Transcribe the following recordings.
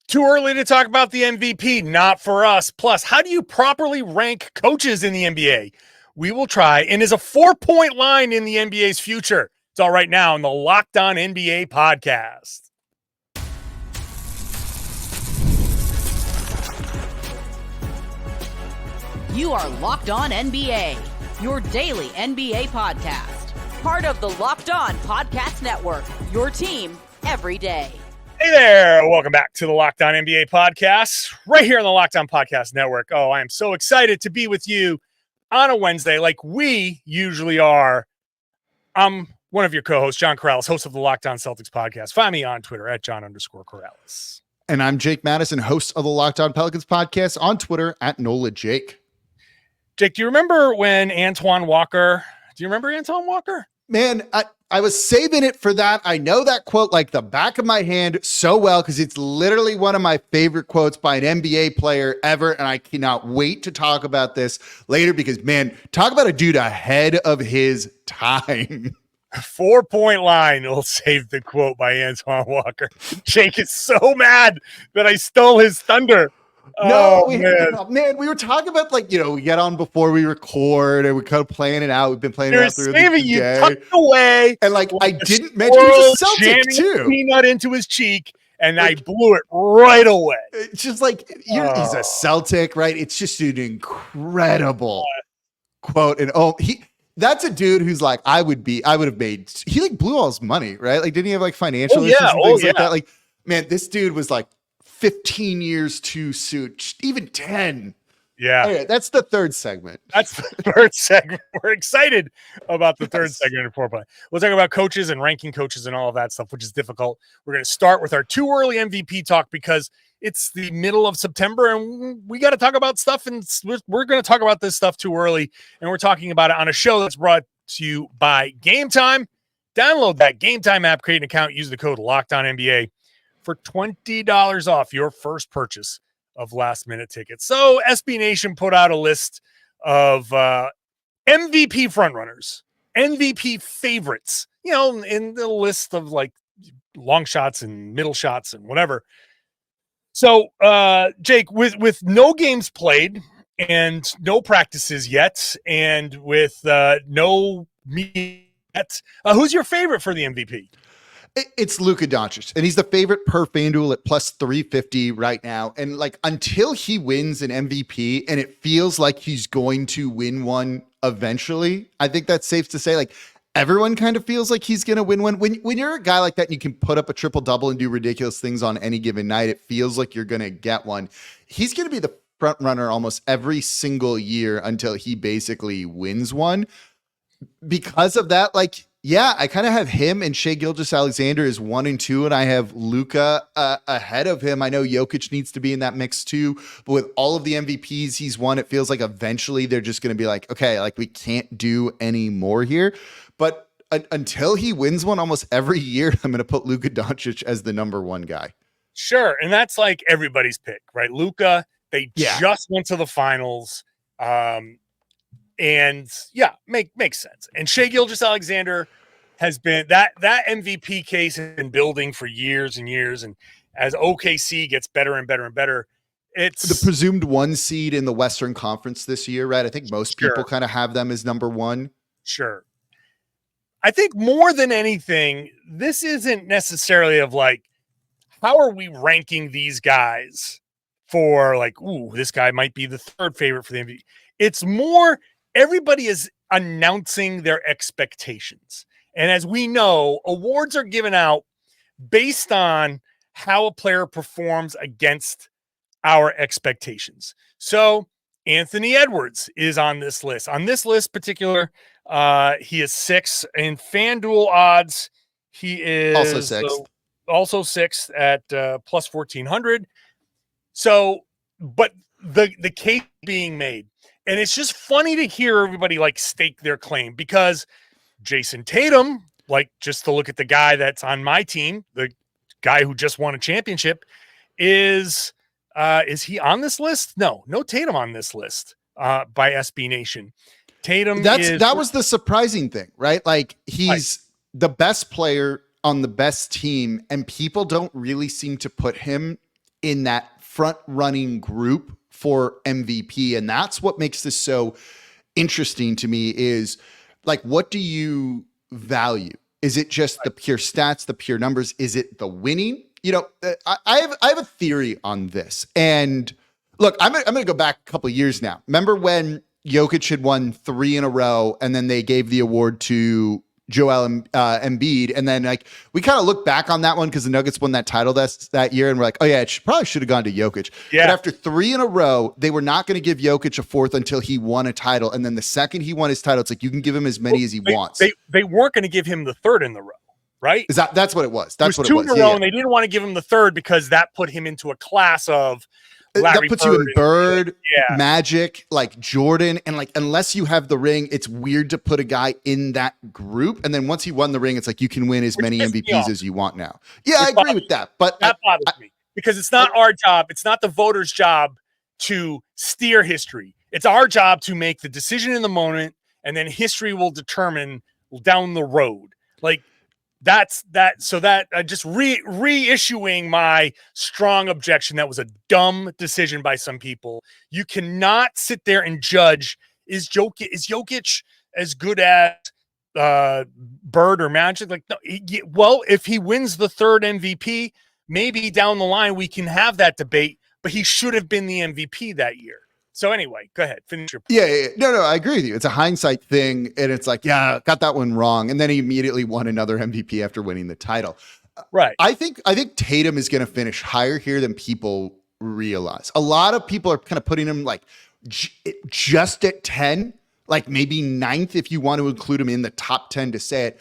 Too early to talk about the MVP, not for us. Plus, how do you properly rank coaches in the NBA? We will try, and is a 4-point line in the NBA's future. It's all right now on the Locked On NBA podcast. You are Locked On NBA, your daily NBA podcast. Part of the Locked On Podcast Network, your team every day. Hey there, welcome back to the Locked On NBA podcast, right here on the Locked On Podcast Network. Oh, I am so excited to be with you on a Wednesday like we usually are. I'm one of your co-hosts, John Karalis, host of the Locked On Celtics podcast. Find me on Twitter at John_Karalis. And I'm Jake Madison, host of the Locked On Pelicans podcast, on Twitter at NolaJake. Jake, do you remember when Antoine Walker, Man, I was saving it for that. I know that quote like the back of my hand so well because it's literally one of my favorite quotes by an NBA player ever. And I cannot wait to talk about this later because, man, talk about a dude ahead of his time. 4-point line will save the quote by Antoine Walker. Jake is so mad that I stole his thunder. Man, we were talking about we get on before we record and we're kind of playing it out. We've been playing it out through the day. Tucked away. And I didn't mention he was a Celtic too. Peanut into his cheek and I blew it right away. It's just he's a Celtic, right? It's just an incredible quote. And that's a dude who's I would have made, he blew all his money, right? Didn't he have financial issues and things like that? Man, this dude was 15 years too soon, even 10. Yeah. Anyway, that's the third segment. We're excited about the third segment of 4-point. We'll talk about coaches and ranking coaches and all of that stuff, which is difficult. We're going to start with our too early MVP talk because it's the middle of September and we got to talk about stuff, and we're going to talk about this stuff too early, and we're talking about it on a show that's brought to you by Game Time. Download that Game Time app, create an account, use the code LOCKEDONNBA for $20 off your first purchase of last-minute tickets. So SB Nation put out a list of MVP frontrunners, MVP favorites, in the list of long shots and middle shots and whatever. So, Jake, with no games played and no practices yet, and with no meet yet, who's your favorite for the MVP? It's Luka Doncic, and he's the favorite per FanDuel at plus 350 right now. And until he wins an MVP, and it feels like he's going to win one eventually, I think that's safe to say. Everyone kind of feels like he's going to win one. When you're a guy like that and you can put up a triple-double and do ridiculous things on any given night, it feels like you're going to get one. He's going to be the front runner almost every single year until he basically wins one. Because of that, I kind of have him and Shai Gilgeous-Alexander as 1 and 2, and I have Luka ahead of him. I know Jokic needs to be in that mix too, but with all of the MVPs he's won, it feels like eventually they're just going to be okay, we can't do any more here. But until he wins one almost every year, I'm going to put Luka Doncic as the number one guy. Sure, and that's everybody's pick, right? Luka, they just went to the finals. And makes sense. And Shai Gilgeous-Alexander has been that MVP case has been building for years and years. And as OKC gets better and better and better, it's the presumed 1 seed in the Western Conference this year, right? I think most people kind of have them as number 1. Sure. I think more than anything, this isn't necessarily of how are we ranking these guys for this guy might be the third favorite for the MVP. It's more everybody is announcing their expectations. And as we know, awards are given out based on how a player performs against our expectations. So Anthony Edwards is on this list. On this list particular, he is 6 in FanDuel odds. He is also sixth at plus 1,400. So, but the case being made, and it's just funny to hear everybody stake their claim because Jayson Tatum, just to look at the guy that's on my team, the guy who just won a championship, is he on this list? No Tatum on this list by SB Nation. Tatum that was the surprising thing, right? He's the best player on the best team, and people don't really seem to put him in that front running group for MVP. And that's what makes this so interesting to me is like, what do you value? Is it just the pure stats, the pure numbers? Is it the winning? You know, I have a theory on this. And look, I'm going to go back a couple of years now. Remember when Jokic had won 3 in a row and then they gave the award to Joel Embiid, and then like we kind of look back on that one because the Nuggets won that title that year, and we're like, oh yeah, it probably should have gone to Jokic. Yeah. But after 3 in a row, they were not going to give Jokic a 4th until he won a title, and then the second he won his title, it's like you can give him as many as he wants. They weren't going to give him the 3rd in the row, right? That's what it was. That's what it 2 was. in a row, and they didn't want to give him the 3rd because that put him into a class of Larry that puts Bird you in Bird, yeah. Magic, like Jordan, and like unless you have the ring, it's weird to put a guy in that group. And then once he won the ring, it's like you can win as many MVPs as you want now. Yeah, I agree with that. But that bothers me because it's not our job. It's not the voters' job to steer history. It's our job to make the decision in the moment, and then history will determine down the road. Like that's that. So that just reissuing my strong objection. That was a dumb decision by some people. You cannot sit there and judge. Is Jokic as good as Bird or Magic? Like, no, well, if he wins the 3rd MVP, maybe down the line we can have that debate. But he should have been the MVP that year. So anyway, go ahead. Finish your point. Yeah. No, I agree with you. It's a hindsight thing. And it's like, yeah, got that one wrong. And then he immediately won another MVP after winning the title. Right. I think Tatum is going to finish higher here than people realize. A lot of people are kind of putting him like just at 10, like maybe 9th if you want to include him in the top 10 to say it.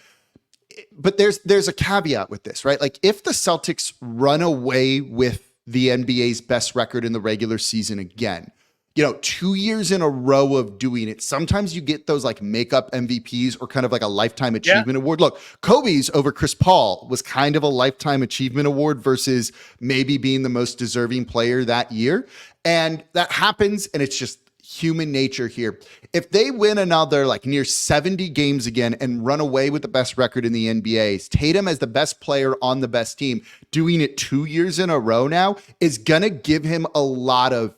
But there's a caveat with this, right? Like if the Celtics run away with the NBA's best record in the regular season again, 2 years in a row of doing it, sometimes you get those like makeup MVPs or kind of like a lifetime achievement award. Look, Kobe's over Chris Paul was kind of a lifetime achievement award versus maybe being the most deserving player that year. And that happens, and it's just human nature here. If they win another like near 70 games again and run away with the best record in the NBA, Tatum as the best player on the best team, doing it 2 years in a row now is going to give him a lot of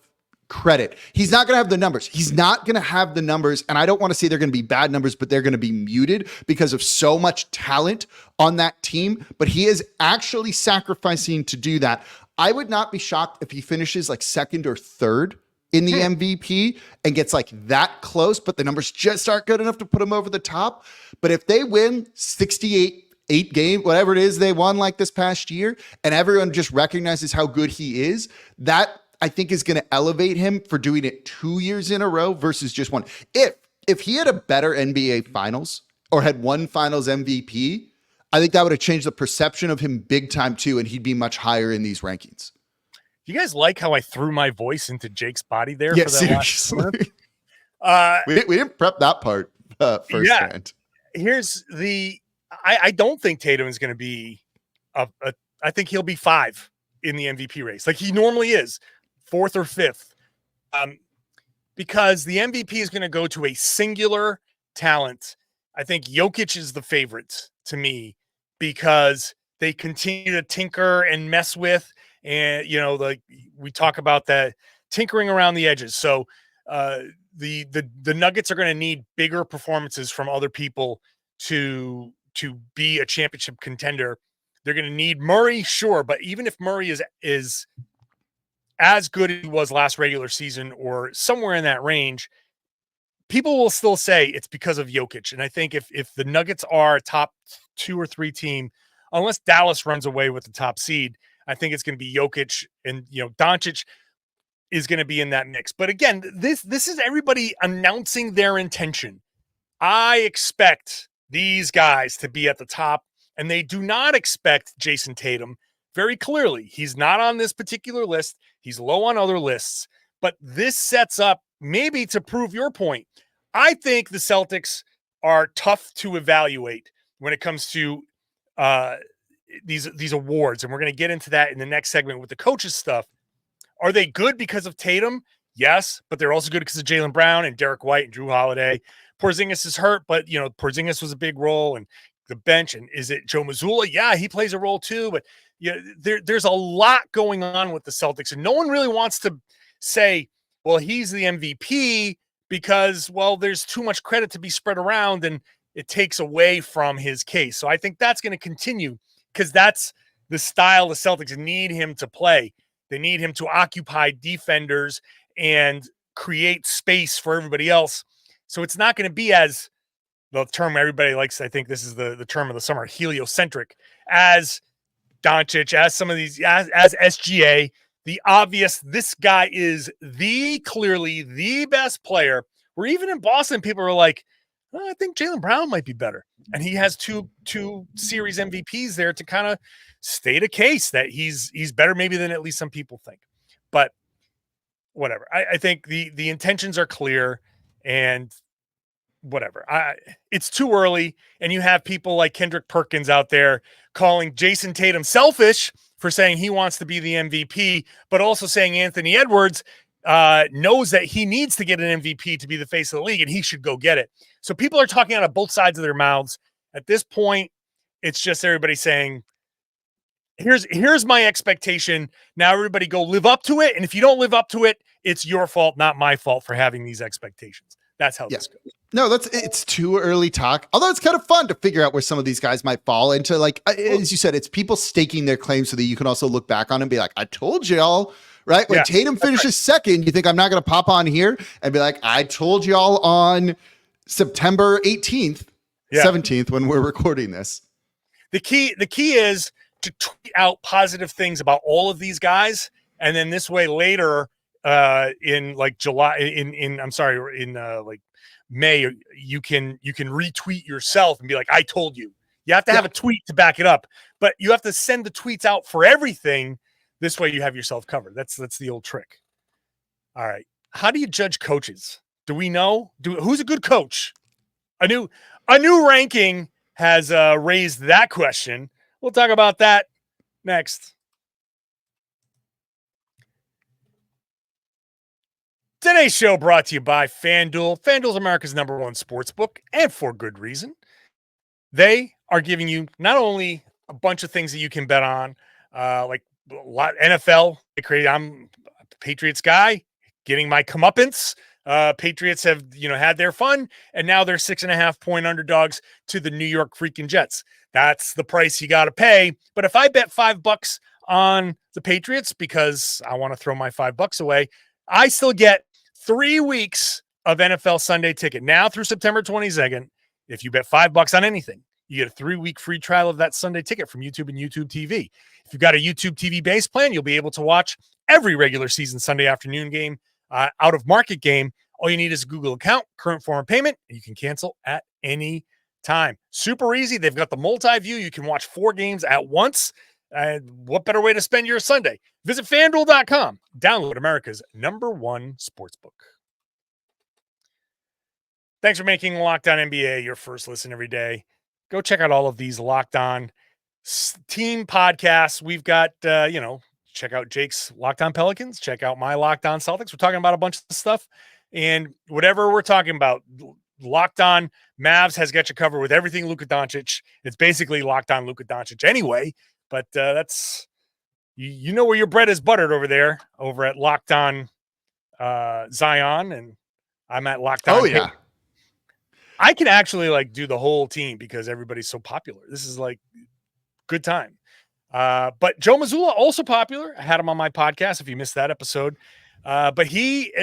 credit. He's not going to have the numbers. He's not going to have the numbers. And I don't want to say they're going to be bad numbers, but they're going to be muted because of so much talent on that team. But he is actually sacrificing to do that. I would not be shocked if he finishes like 2nd or 3rd in the MVP and gets like that close, but the numbers just aren't good enough to put him over the top. But if they win 8 games, whatever it is they won like this past year, and everyone just recognizes how good he is, that I think is going to elevate him for doing it 2 years in a row versus just one. If he had a better NBA Finals or had won Finals MVP, I think that would have changed the perception of him big time too, and he'd be much higher in these rankings. You guys like how I threw my voice into Jake's body there? Yeah, for that seriously. last we didn't prep that part firsthand. Here's the. I don't think Tatum is going to be. I think he'll be 5 in the MVP race, like he normally is. 4th or 5th, because the MVP is going to go to a singular talent. I think Jokic is the favorite to me because they continue to tinker and mess with, and like we talk about that tinkering around the edges. So the Nuggets are going to need bigger performances from other people to be a championship contender. They're going to need Murray, sure, but even if Murray is as good as he was last regular season or somewhere in that range, people will still say it's because of Jokic. And I think if the Nuggets are a top 2 or 3 team, unless Dallas runs away with the top seed, I think it's going to be Jokic, and Doncic is going to be in that mix. But again, this is everybody announcing their intention. I expect these guys to be at the top, and they do not expect Jayson Tatum. Very clearly, he's not on this particular list. He's low on other lists, but this sets up maybe to prove your point. I think the Celtics are tough to evaluate when it comes to these awards, and we're going to get into that in the next segment with the coaches stuff. Are they good because of Tatum? Yes, but they're also good because of Jaylen Brown and Derek White and Drew Holiday. Porzingis is hurt, but Porzingis was a big role, and the bench. And is it Joe Mazzulla? Yeah, he plays a role too, but there's a lot going on with the Celtics, and no one really wants to say, well, he's the MVP because, well, there's too much credit to be spread around and it takes away from his case. So I think that's going to continue because that's the style the Celtics need him to play. They need him to occupy defenders and create space for everybody else. So it's not going to be as the term everybody likes. I think this is the term of the summer, heliocentric, as Doncic, as some of these, as SGA, the obvious, this guy is clearly the best player. Where even in Boston, people are like, I think Jaylen Brown might be better. And he has two series MVPs there to kind of state a case that he's better maybe than at least some people think. But whatever. I think the intentions are clear and whatever. It's too early. And you have people like Kendrick Perkins out there calling Jayson Tatum selfish for saying he wants to be the MVP, but also saying Anthony Edwards knows that he needs to get an MVP to be the face of the league and he should go get it. So people are talking out of both sides of their mouths. At this point, it's just everybody saying, here's my expectation. Now everybody go live up to it. And if you don't live up to it, it's your fault, not my fault for having these expectations. That's how this goes. No, it's too early talk. Although it's kind of fun to figure out where some of these guys might fall into. Like, as you said, it's people staking their claims so that you can also look back on and be like, I told y'all, right? When Tatum finishes second, you think I'm not going to pop on here and be like, I told y'all on September 18th, 17th, when we're recording this. The key is to tweet out positive things about all of these guys. And then this way later, in like July, in like May, you can retweet yourself and be like, I told you. You have to have a tweet to back it up, but you have to send the tweets out for everything. This way you have yourself covered. That's the old trick. All right. How do you judge coaches? Do we know? Who's a good coach? A new ranking has raised that question. We'll talk about that next. Today's show brought to you by FanDuel. FanDuel's America's #1 sportsbook, and for good reason. They are giving you not only a bunch of things that you can bet on, like a lot NFL. I'm a Patriots guy, getting my comeuppance. Patriots have had their fun, and now they're 6.5-point underdogs to the New York freaking Jets. That's the price you got to pay. But if I bet $5 on the Patriots because I want to throw my $5 away, I still get 3 weeks of NFL Sunday Ticket now through September 22nd. If you bet $5 on anything, you get a 3-week free trial of that Sunday Ticket from YouTube and YouTube TV. If you've got a YouTube TV base plan, you'll be able to watch every regular season Sunday afternoon game, out of market game. All you need is a Google account, current form of payment, and you can cancel at any time. Super easy. They've got the multi-view. You can watch 4 games at once. What better way to spend your Sunday? Visit FanDuel.com. Download America's #1 sportsbook. Thanks for making Locked On NBA your first listen every day. Go check out all of these Locked On team podcasts. We've got, check out Jake's Locked On Pelicans. Check out my Locked On Celtics. We're talking about a bunch of stuff. And whatever we're talking about, Locked On Mavs has got you covered with everything Luka Doncic. It's basically Locked On Luka Doncic anyway. But that's, you know where your bread is buttered over there, over at Locked On Zion, and I'm at Locked On. Oh, yeah. I can actually do the whole team because everybody's so popular. This is good time. But Joe Mazzulla, also popular. I had him on my podcast if you missed that episode. But he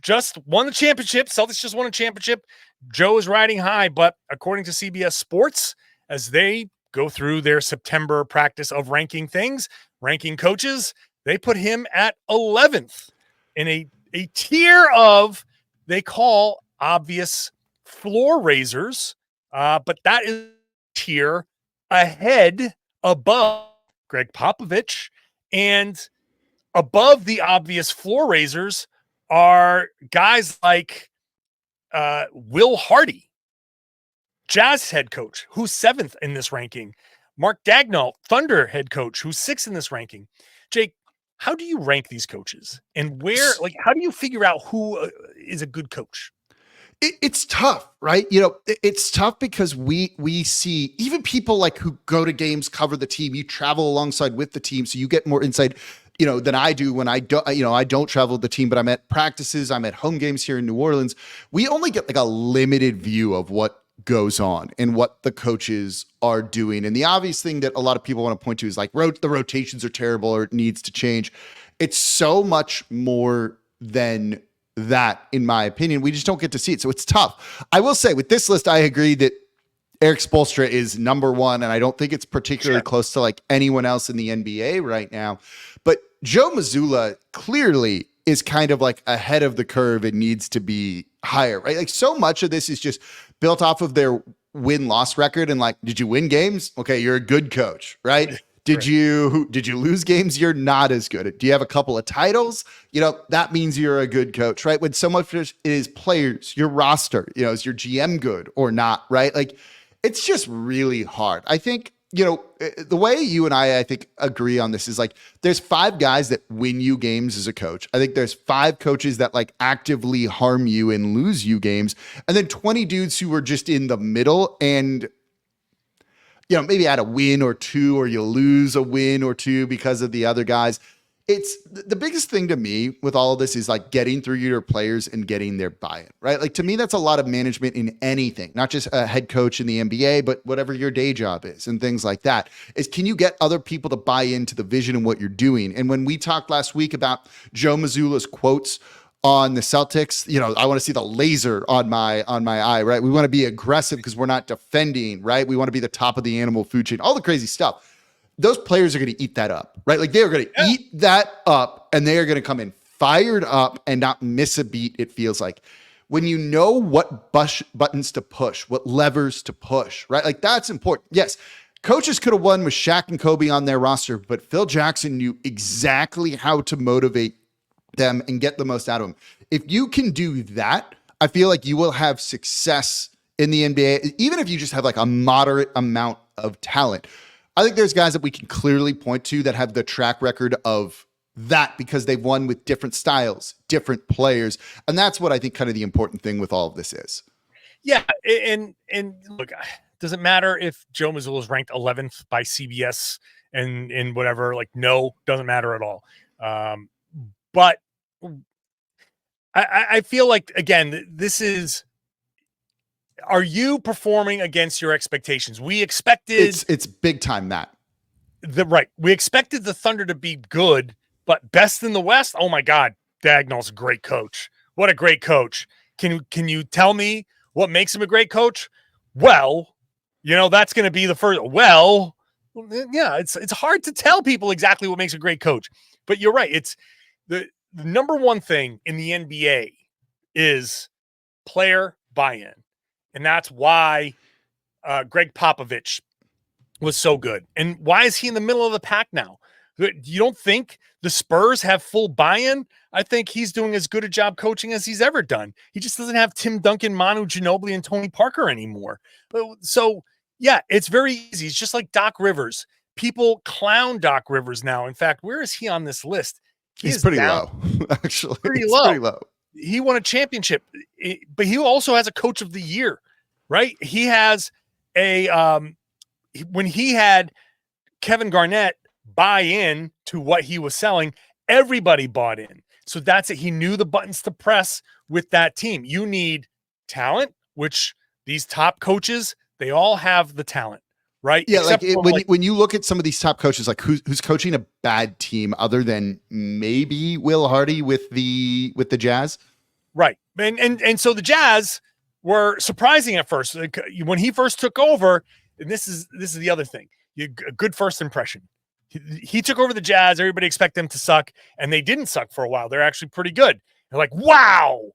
just won the championship. Celtics just won a championship. Joe is riding high, but according to CBS Sports, as they go through their September practice of ranking things, ranking coaches, they put him at 11th in a tier of, they call obvious floor raisers, but that is a tier ahead, above Greg Popovich, and above the obvious floor raisers are guys like Will Hardy, Jazz head coach, who's 7th in this ranking. Mark Daigneault, Thunder head coach, who's 6th in this ranking. Jake, how do you rank these coaches? And how do you figure out who is a good coach? It's tough, right? It's tough because we see even people like who go to games, cover the team. You travel alongside with the team, so you get more insight, than I do when I don't. I don't travel with the team, but I'm at practices. I'm at home games here in New Orleans. We only get like a limited view of what goes on and what the coaches are doing. And the obvious thing that a lot of people want to point to is like the rotations are terrible or it needs to change. It's so much more than that, in my opinion. We just don't get to see it. So it's tough. I will say with this list, I agree that Eric Spoelstra is number one, and I don't think it's particularly close to like anyone else in the NBA right now. But Joe Mazzulla clearly is kind of like ahead of the curve and needs to be higher, right? Like so much of this is just built off of their win-loss record. And like, did you win games? Okay, you're a good coach, right? Did you lose games? You're not as good. Do you have a couple of titles? That means you're a good coach, right? When so much it is players, your roster, is your GM good or not, right? Like it's just really hard. I think, the way you and I think agree on this is like, there's 5 guys that win you games as a coach. I think there's 5 coaches that like actively harm you and lose you games. And then 20 dudes who are just in the middle and, maybe add a win or 2, or you lose a win or 2 because of the other guys. It's the biggest thing to me with all of this is like getting through your players and getting their buy-in, right? Like to me, that's a lot of management in anything, not just a head coach in the NBA, but whatever your day job is and things like that. Is can you get other people to buy into the vision and what you're doing? And when we talked last week about Joe Mazzulla's quotes on the Celtics, I want to see the laser on my eye, right? We want to be aggressive because we're not defending, right? We want to be the top of the animal food chain, all the crazy stuff. Those players are going to eat that up, right? Like they are going to eat that up and they are going to come in fired up and not miss a beat. It feels like when you know what buttons to push, what levers to push, right? Like that's important. Yes. Coaches could have won with Shaq and Kobe on their roster, but Phil Jackson knew exactly how to motivate them and get the most out of them. If you can do that, I feel like you will have success in the NBA, even if you just have like a moderate amount of talent. I think there's guys that we can clearly point to that have the track record of that because they've won with different styles, different players. And that's what I think kind of the important thing with all of this is. Yeah. And look, does it matter if Joe Mazzulla is ranked 11th by CBS and whatever? Like, no, doesn't matter at all. But I feel like, again, this is, are you performing against your expectations? We expected it's big time, Matt. We expected the Thunder to be good, but best in the West. Oh my God, Dagnall's a great coach. What a great coach. Can you tell me what makes him a great coach? Well, that's going to be the first. Well, yeah, it's hard to tell people exactly what makes a great coach, but you're right. It's the number one thing in the NBA is player buy-in. And that's why Greg Popovich was so good. And why is he in the middle of the pack now? You don't think the Spurs have full buy-in? I think he's doing as good a job coaching as he's ever done. He just doesn't have Tim Duncan, Manu Ginobili, and Tony Parker anymore. So, yeah, it's very easy. It's just like Doc Rivers. People clown Doc Rivers now. In fact, where is he on this list? He's pretty low, actually. Pretty low. He won a championship, but he also has a coach of the year, right? He has when he had Kevin Garnett buy in to what he was selling, everybody bought in. So that's it. He knew the buttons to press with that team. You need talent, which these top coaches, they all have the talent. Right. Yeah. When you look at some of these top coaches, like who's coaching a bad team other than maybe Will Hardy with the Jazz. Right. And so the Jazz were surprising at first. Like, when he first took over, and this is the other thing, a good first impression. He took over the Jazz. Everybody expected them to suck, and they didn't suck for a while. They're actually pretty good. They're like, wow,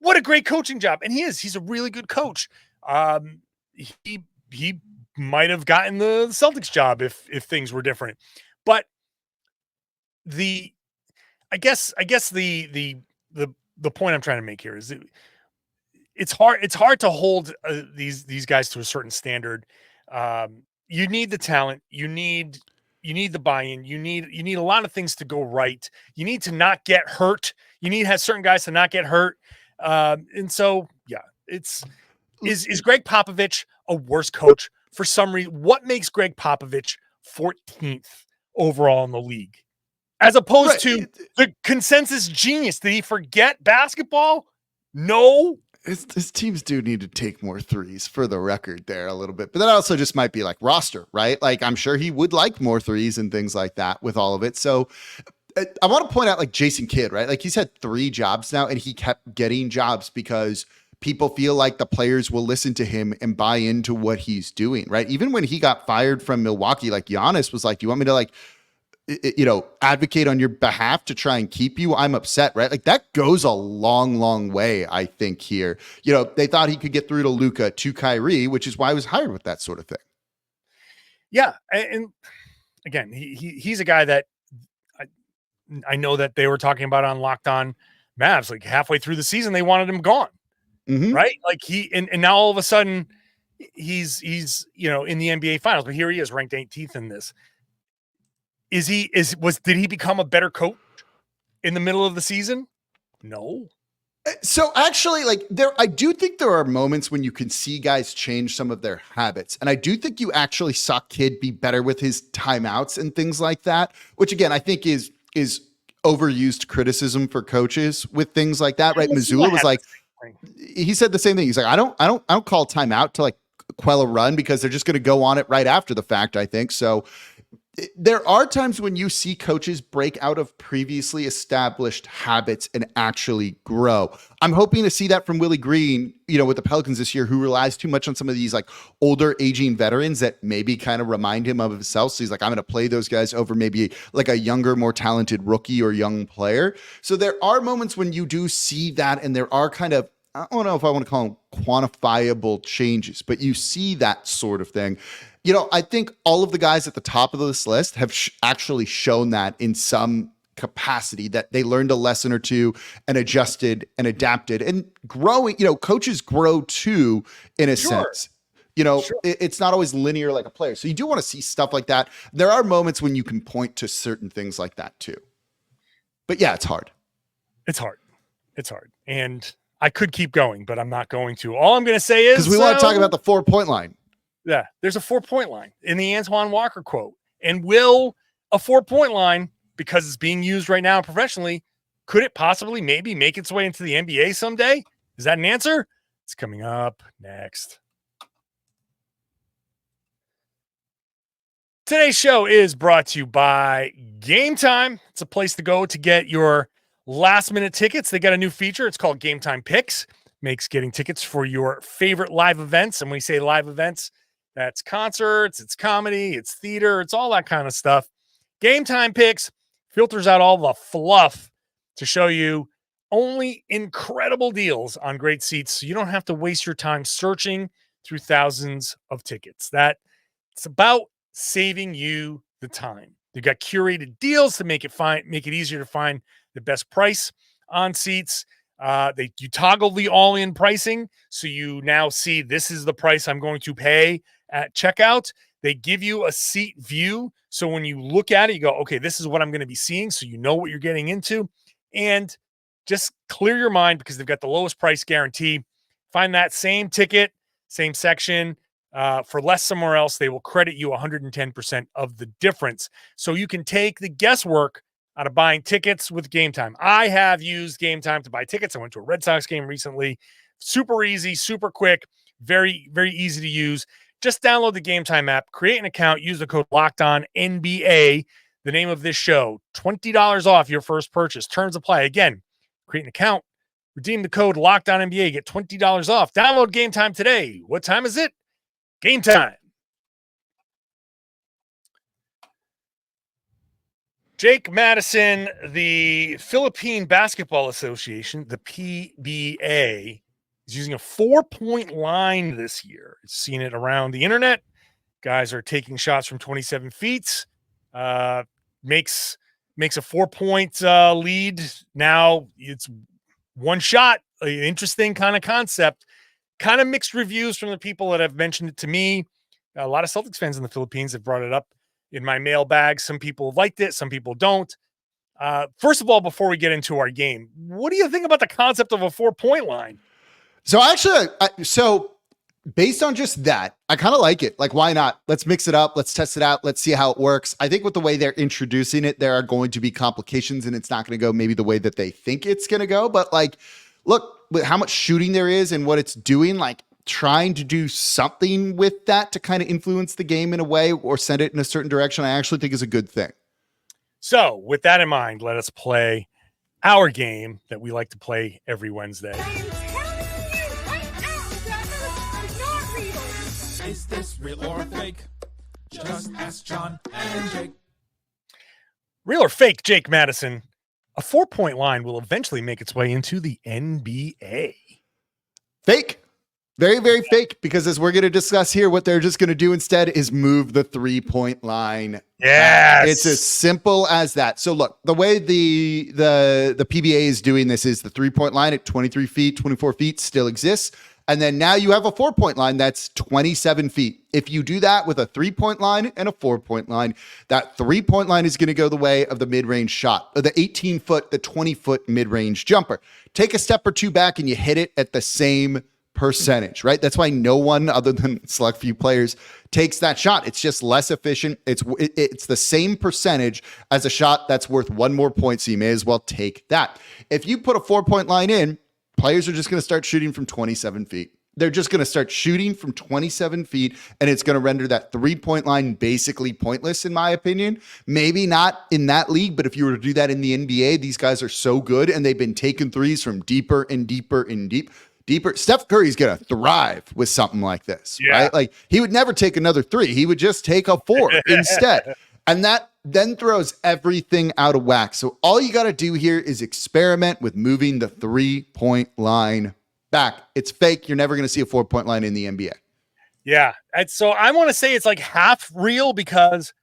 what a great coaching job. And he's a really good coach. He might have gotten the Celtics job if things were different. But I guess the point I'm trying to make here is it's hard to hold these guys to a certain standard. You need the talent, you need the buy-in, you need a lot of things to go right. You need to not get hurt. You need to have certain guys to not get hurt. And so, yeah, Is Greg Popovich a worse coach for some reason? What makes Greg Popovich 14th overall in the league, as opposed to the consensus genius? Did he forget basketball? No. His teams do need to take more threes, for the record there a little bit. But that also just might be like roster, right? Like, I'm sure he would like more threes and things like that with all of it. So I want to point out, like, Jason Kidd, right? Like, he's had 3 jobs now, and he kept getting jobs because people feel like the players will listen to him and buy into what he's doing, right? Even when he got fired from Milwaukee, like, Giannis was like, do you want me to, like, advocate on your behalf to try and keep you? I'm upset, right? Like, that goes a long, long way, I think, here. They thought he could get through to Luka, to Kyrie, which is why he was hired with that sort of thing. Yeah. And again, he's a guy that I know that they were talking about on Locked On Mavs, like halfway through the season, they wanted him gone. Mm-hmm. Right? Like and now all of a sudden he's in the NBA finals, but here he is ranked 18th in this. Did he become a better coach in the middle of the season? No. So actually, like, I do think there are moments when you can see guys change some of their habits. And I do think you actually saw Kidd be better with his timeouts and things like that, which again, I think is overused criticism for coaches with things like that, right? Missoula was like, he said the same thing. He's like, I don't call timeout to, like, quell a run because they're just going to go on it right after the fact, I think. So there are times when you see coaches break out of previously established habits and actually grow. I'm hoping to see that from Willie Green, with the Pelicans this year, who relies too much on some of these, like, older aging veterans that maybe kind of remind him of himself. So he's like, I'm going to play those guys over maybe like a younger, more talented rookie or young player. So there are moments when you do see that, and there are kind of, I don't know if I want to call them quantifiable changes, but you see that sort of thing. I think all of the guys at the top of this list have actually shown that in some capacity, that they learned a lesson or two and adjusted and adapted and growing. Coaches grow too, in a sense. It's not always linear like a player. So you do want to see stuff like that. There are moments when you can point to certain things like that too. But yeah, it's hard. It's hard. And I could keep going, but I'm not going to. All I'm going to say is, because we want to talk about the 4-point line. Yeah, there's a 4-point line in the Antoine Walker quote. And will a 4-point line, because it's being used right now professionally, could it possibly maybe make its way into the NBA someday? Is that an answer? It's coming up next. Today's show is brought to you by Game Time. It's a place to go to get your last-minute tickets. They got a new feature. It's called Game Time Picks. Makes getting tickets for your favorite live events. And when we say live events, that's concerts, it's comedy, it's theater, it's all that kind of stuff. Game Time Picks filters out all the fluff to show you only incredible deals on great seats, so you don't have to waste your time searching through thousands of tickets. It's about saving you the time. They've got curated deals to make it easier to find the best price on seats. You toggle the all-in pricing, so you now see this is the price I'm going to pay at checkout. They give you a seat view, so when you look at it, you go, okay, this is what I'm going to be seeing, so you know what you're getting into, and just clear your mind because they've got the lowest price guarantee. Find that same ticket, same section, for less somewhere else. They will credit you 110% of the difference, so you can take the guesswork out of buying tickets with Game Time. I have used Game Time to buy tickets. I went to a Red Sox game recently. Super easy, super quick, very, very easy to use. Just download the Game Time app, create an account, use the code LOCKEDONNBA, the name of this show. $20 off your first purchase. Terms apply. Again, create an account, redeem the code LOCKEDONNBA, get $20 off. Download Game Time today. What time is it? Game time. Jake Madison, the Philippine Basketball Association, the PBA, is using a 4-point line this year. It's seen it around the internet. Guys are taking shots from 27 feet. Makes a 4-point lead. Now it's one shot. An interesting kind of concept. Kind of mixed reviews from the people that have mentioned it to me. A lot of Celtics fans in the Philippines have brought it up in my mailbag. Some people liked it. Some people don't. First of all, before we get into our game, what do you think about the concept of a 4-point line? So actually, so based on just that, I kind of like it. Like, why not? Let's mix it up. Let's test it out. Let's see how it works. I think with the way they're introducing it, there are going to be complications and it's not going to go maybe the way that they think it's going to go. But like, look, with how much shooting there is and what it's doing, like trying to do something with that to kind of influence the game in a way or send it in a certain direction, I actually think is a good thing. So with that in mind, let us play our game that we like to play every Wednesday. Is this real or fake? Just ask John and Jake. Real or fake, Jake Madison? A 4-point line will eventually make its way into the NBA. Fake. Very, very fake, because as we're going to discuss here, what they're just going to do instead is move the 3-point line. Yes. It's as simple as that. So look, the way the PBA is doing this is the 3-point line at 23 feet, 24 feet still exists. And then now you have a 4-point line that's 27 feet. If you do that with a 3-point line and a 4-point line, that 3-point line is going to go the way of the mid-range shot, or the 18-foot, the 20-foot mid-range jumper. Take a step or two back and you hit it at the same percentage, right? That's why no one other than select few players takes that shot. It's just less efficient. It's the same percentage as a shot that's worth one more point, so you may as well take that. If you put a 4-point line in, players are just going to start shooting from 27 feet. They're just going to start shooting from 27 feet, and it's going to render that 3-point line basically pointless, in my opinion. Maybe not in that league, but if you were to do that in the NBA, these guys are so good, and they've been taking threes from deeper and deeper and deeper. Steph Curry's going to thrive with something like this, right? Like, he would never take another 3. He would just take a 4 instead. And that then throws everything out of whack. So all you got to do here is experiment with moving the 3-point line back. It's fake. You're never going to see a 4-point line in the NBA. Yeah. And so I want to say it's like half real because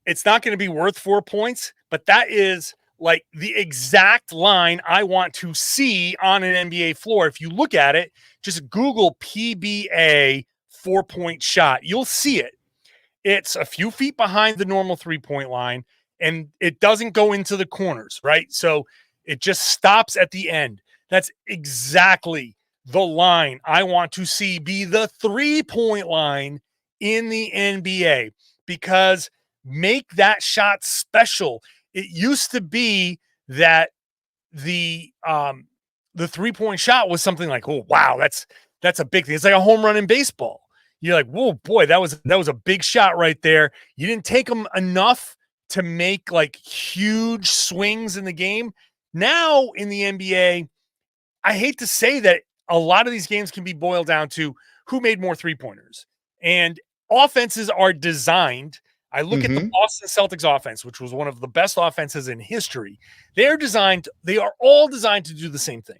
it's not going to be worth 4 points, but that is like the exact line I want to see on an NBA floor. If you look at it, just Google PBA 4-point shot. You'll see it. It's a few feet behind the normal 3-point line, and it doesn't go into the corners, right? So it just stops at the end. That's exactly the line I want to see be the 3-point line in the NBA, because make that shot special. It used to be that the 3-point shot was something like, oh, wow, that's a big thing. It's like a home run in baseball. You're like, whoa, boy, that was a big shot right there. You didn't take them enough to make like huge swings in the game. Now in the NBA, I hate to say that a lot of these games can be boiled down to who made more 3-pointers. And offenses are designed. I look at the Boston Celtics offense, which was one of the best offenses in history. They are all designed to do the same thing.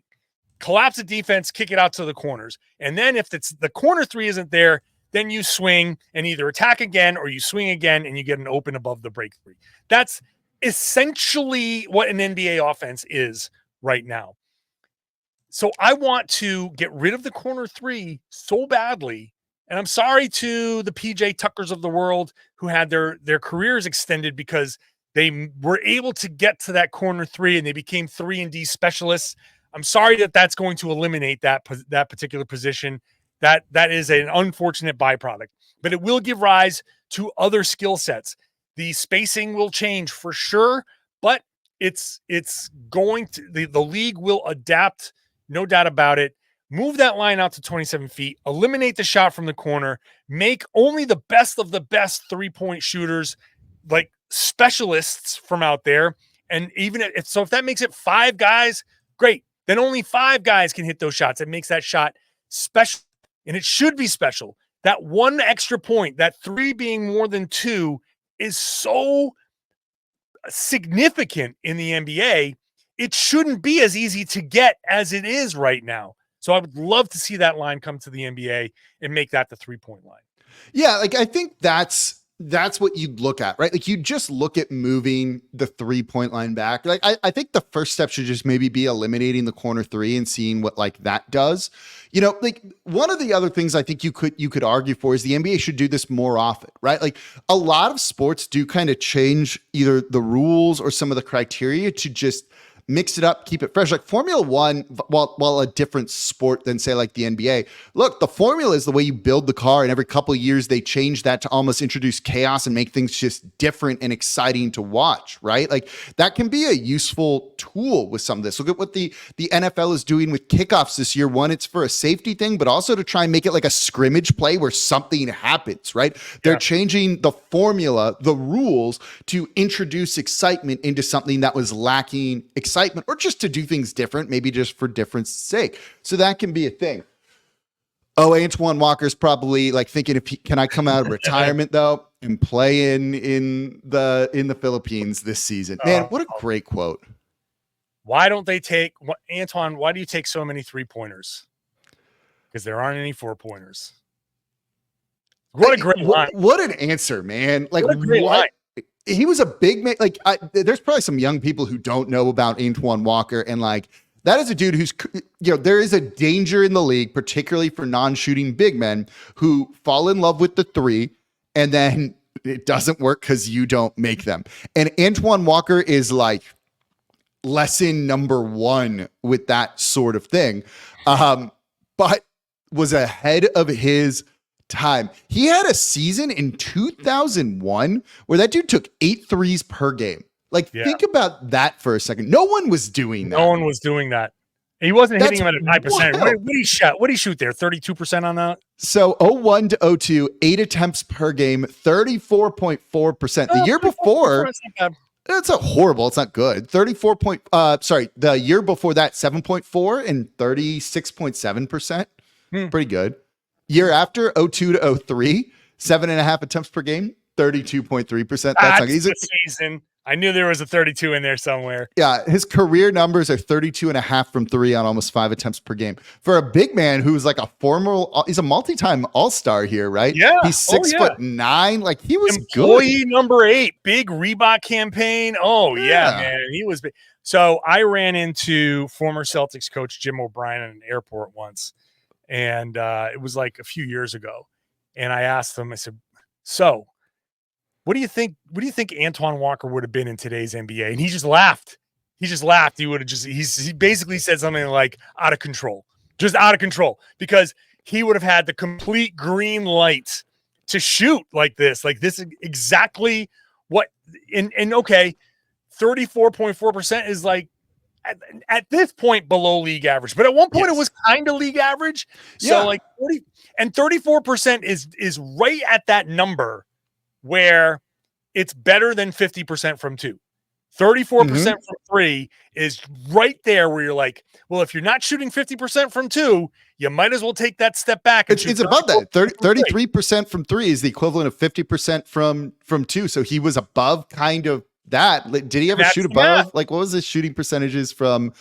Collapse the defense, kick it out to the corners. And then if it's the corner 3 isn't there, then you swing and either attack again or you swing again and you get an open above the break 3. That's essentially what an NBA offense is right now. So I want to get rid of the corner 3 so badly. And I'm sorry to the PJ Tuckers of the world who had their careers extended because they were able to get to that corner 3 and they became 3-and-D specialists. I'm sorry that that's going to eliminate that particular position. That is an unfortunate byproduct, but it will give rise to other skill sets. The spacing will change for sure, but it's going to the league will adapt, no doubt about it. Move that line out to 27 feet, eliminate the shot from the corner, make only the best of the best 3-point shooters, like specialists from out there. And even if that makes it 5 guys, great. Then only 5 guys can hit those shots. It makes that shot special, and it should be special. That one extra point, that 3 being more than 2, is so significant in the NBA. It shouldn't be as easy to get as it is right now. So I would love to see that line come to the NBA and make that the 3-point line. Yeah, like I think that's what you'd look at, right? Like you just look at moving the 3-point line back. Like I think the first step should just maybe be eliminating the corner 3 and seeing what like that does. You know, like one of the other things I think you could argue for is the NBA should do this more often, right? Like a lot of sports do kind of change either the rules or some of the criteria to just mix it up, keep it fresh. Like Formula One, while a different sport than say like the NBA, look, the formula is the way you build the car, and every couple of years they change that to almost introduce chaos and make things just different and exciting to watch, right? Like that can be a useful tool with some of this. Look at what the NFL is doing with kickoffs this year. One, it's for a safety thing, but also to try and make it like a scrimmage play where something happens, right? They're changing the formula, the rules to introduce excitement into something that was lacking excitement, or just to do things different, maybe just for difference sake. So that can be a thing. Oh, Antoine Walker's probably like thinking, can I come out of retirement though and play in the Philippines this season? Man, what a great quote. Why don't they take Antoine? Why do you take so many 3-pointers? Because there aren't any 4-pointers. What a great line. What an answer, man. Like what a great line. He was a big man. Like there's probably some young people who don't know about Antoine Walker, and like that is a dude who's, there is a danger in the league, particularly for non-shooting big men who fall in love with the three and then it doesn't work because you don't make them. And Antoine Walker is like lesson number 1 with that sort of thing. But was ahead of his time. He had a season in 2001 where that dude took 8 threes per game. Like, think about that for a second. No one was doing that. No one was doing that. He wasn't hitting him at a 9%. What did he shoot? What did he shoot there? 32% on that? So 01 to 02, 8 attempts per game, 34.4%. The year before, that's not horrible. It's not good. The year before that, 7.4 and 36.7%. Pretty good. Year after, 02 to 03, 7.5 attempts per game, 32.3%. That's the season. I knew there was a 32 in there somewhere. Yeah, his career numbers are 32.5 from 3 on almost 5 attempts per game. For a big man who's like he's a multi-time all-star here, right? Yeah. He's 6'9". Like, he was Employee good. number 8, big Reebok campaign. Oh, yeah, man. He was big. So I ran into former Celtics coach Jim O'Brien at an airport once. And it was like a few years ago. And I asked him, I said, so what do you think Antoine Walker would have been in today's NBA? And he just laughed. He would have he basically said something like out of control, just out of control, because he would have had the complete green light to shoot like this. Like, this is exactly what, and okay, 34.4% is like, at this point below league average, but at one point it was kind of league average. So like 40 and 34% is right at that number where it's better than 50% from 2. 34% from 3 is right there where you're like, well, if you're not shooting 50% from 2, you might as well take that step back. And it's above that. 33% from 3 is the equivalent of 50% from 2. So he was above kind of that. Did he ever shoot above? Like, what was his shooting percentages from?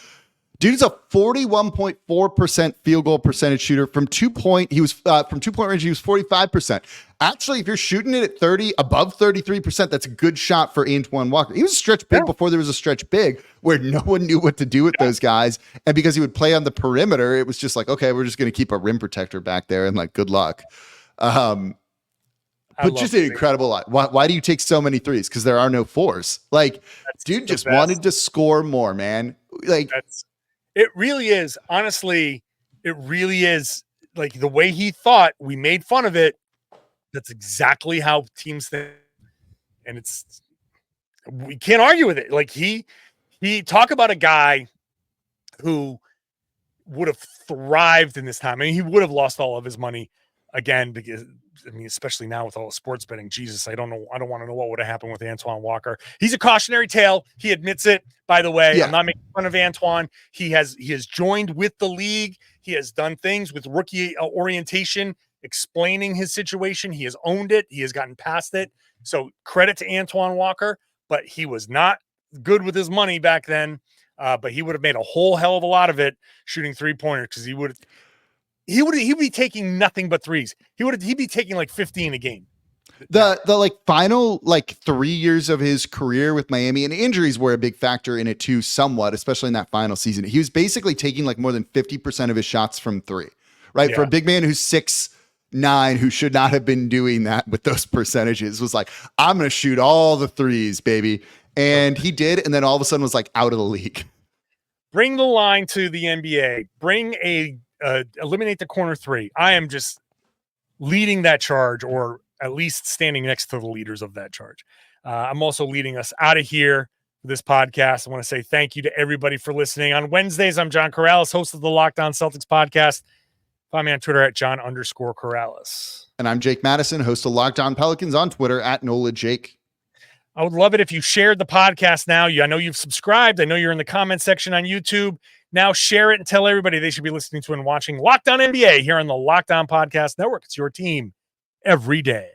Dude's a 41.4% field goal percentage shooter from 2-point. He was from 2-point range. He was 45%. Actually, if you're shooting it at above 33%, that's a good shot for Antoine Walker. He was a stretch big before there was a stretch big, where no one knew what to do with those guys. And because he would play on the perimeter, it was just like, okay, we're just going to keep a rim protector back there and like, good luck. But just an incredible lot. Why do you take so many threes? Because there are no 4s. Like, dude just wanted to score more, man. Like, it really is. Honestly, it really is. Like, the way he thought, we made fun of it. That's exactly how teams think. And we can't argue with it. Like, he talk about a guy who would have thrived in this time. I mean, he would have lost all of his money again, because I mean, especially now with all the sports betting, Jesus, I don't know. I don't want to know what would have happened with Antoine Walker. He's a cautionary tale. He admits it, by the way. I'm not making fun of Antoine. He has joined with the league. He has done things with rookie orientation, explaining his situation. He has owned it. He has gotten past it. So credit to Antoine Walker, but he was not good with his money back then. But he would have made a whole hell of a lot of it shooting 3-pointers, because he would be taking nothing but threes. He'd be taking like 15 a game. The like final like 3 years of his career with Miami, and injuries were a big factor in it too, somewhat, especially in that final season. He was basically taking like more than 50% of his shots from 3, right? Yeah. For a big man who's 6'9", who should not have been doing that with those percentages, was like, I'm going to shoot all the threes, baby. And he did. And then all of a sudden was like out of the league. Bring the line to the NBA. Bring eliminate the corner three. I am just leading that charge, or at least standing next to the leaders of that charge. I'm also leading us out of here for this podcast. I want to say thank you to everybody for listening. On Wednesdays, I'm John Karalis, host of the Locked On Celtics podcast. Find me on Twitter at John_Karalis. And I'm Jake Madison, host of Locked On Pelicans on Twitter at NolaJake. I would love it if you shared the podcast now. I know you've subscribed. I know you're in the comment section on YouTube. Now share it and tell everybody they should be listening to and watching Locked On NBA here on the Locked On Podcast Network. It's your team every day.